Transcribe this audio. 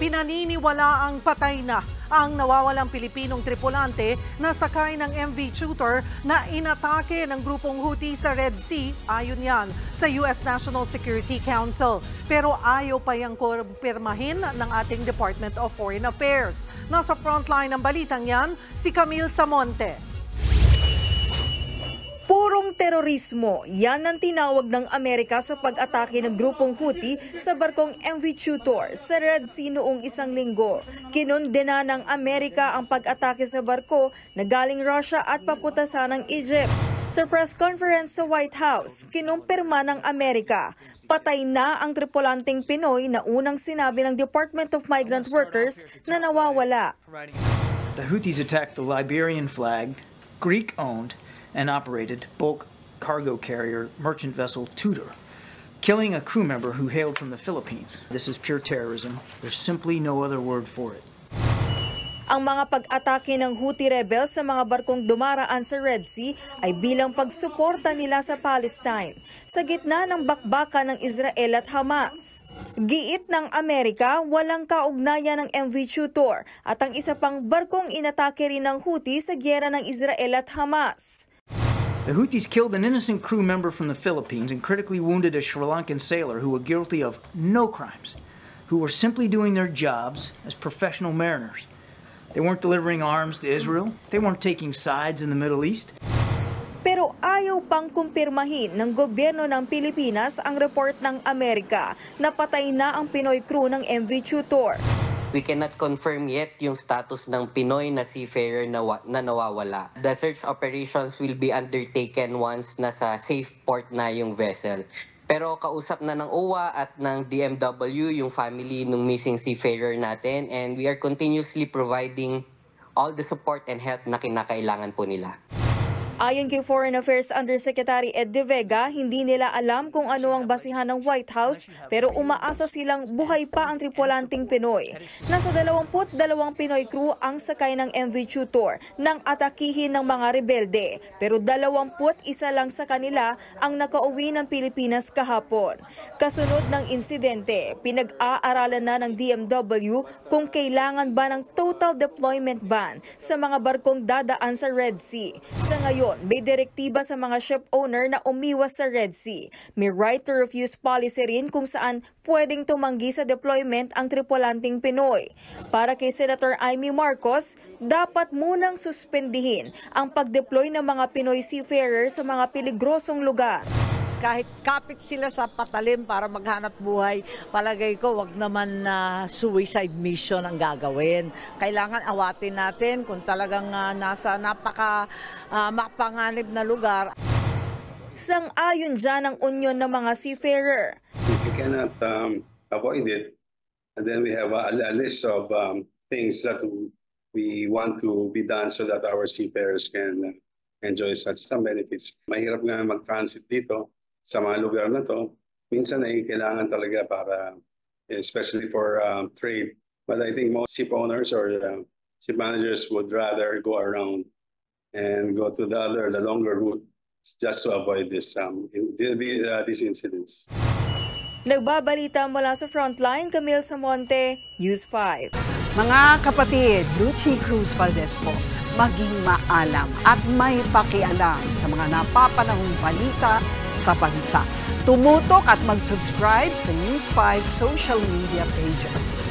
Pinaniniwala ang patay na ang nawawalang Pilipinong tripulante na sakay ng MV Tutor na inatake ng grupong Houthi sa Red Sea, ayon yan sa US National Security Council. Pero ayaw pa yang kumpirmahin ng ating Department of Foreign Affairs. Nasa frontline ng balitang yan, si Camille Samonte. Purong terorismo, yan ang tinawag ng Amerika sa pag-atake ng grupong Houthi sa barkong MV Tutor sa Red Sea noong isang linggo. Kinondena ng Amerika ang pag-atake sa barko na galing Russia at paputasan ng Egypt. Sa press conference sa White House, kinumpirma ng Amerika, patay na ang tripulanteng Pinoy na unang sinabi ng Department of Migrant Workers na nawawala. The Houthis attacked the Liberian flagged, Greek-owned, and operated bulk cargo carrier merchant vessel Tudor, killing a crew member who hailed from the Philippines. This is pure terrorism. There's simply no other word for it. Ang mga pag-atake ng Houthi rebels sa mga barkong dumaraan sa Red Sea ay bilang pagsuporta nila sa Palestine sa gitna ng bakbakan ng Israel at Hamas. Giit ng Amerika, walang kaugnayan ng MV Tutor at ang isa pang barkong inatake rin ng Houthi sa giyera ng Israel at Hamas. The Houthis killed an innocent crew member from the Philippines and critically wounded a Sri Lankan sailor who were guilty of no crimes, who were simply doing their jobs as professional mariners. They weren't delivering arms to Israel. They weren't taking sides in the Middle East. Pero ayaw pang kumpirmahin ng gobyerno ng Pilipinas ang report ng Amerika na patay na ang Pinoy crew ng MV Tutor. We cannot confirm yet yung status ng Pinoy na seafarer na nawawala. The search operations will be undertaken once nasa safe port na yung vessel. Pero kausap na ng OWA at ng DMW yung family ng missing seafarer natin, and we are continuously providing all the support and help na kinakailangan po nila. Ayon kay Foreign Affairs Undersecretary Ed De Vega, hindi nila alam kung ano ang basihan ng White House pero umaasa silang buhay pa ang tripulanteng Pinoy. Nasa 22 Pinoy crew ang sakay ng MV Tutor nang atakihin ng mga rebelde pero 21 lang sa kanila ang nakauwi ng Pilipinas kahapon. Kasunod ng insidente, pinag-aaralan na ng DMW kung kailangan ba ng total deployment ban sa mga barkong dadaan sa Red Sea. Sa ngayon, may direktiba sa mga ship owner na umiwas sa Red Sea. May right to refuse policy rin kung saan pwedeng tumanggi sa deployment ang tripulanteng Pinoy. Para kay Senator Amy Marcos, dapat munang suspendihin ang pag-deploy ng mga Pinoy seafarers sa mga peligrosong lugar. Kahit kapit sila sa patalim para maghanap buhay, palagay ko wag naman na suicide mission ang gagawin. Kailangan awatin natin kung talagang nasa mapanganib na lugar. Sang-ayon dyan ang unyon ng mga seafarer. If you cannot avoid it, and then we have a list of things that we want to be done so that our seafarers can enjoy some benefits. Mahirap nga mag-transit dito sa mga lugar na to. Minsan ay kailangan talaga para, especially for trade. But I think most ship owners or ship managers would rather go around and go to the longer route just to avoid these incidents. Nagbabalita mula sa Frontline, Camille Samonte, News 5. Mga kapatid, Lucy Cruz Valdez po, maging maalam at may pakialam sa mga napapanahong balita sa bansa. Tumutok at mag-subscribe sa News 5 social media pages.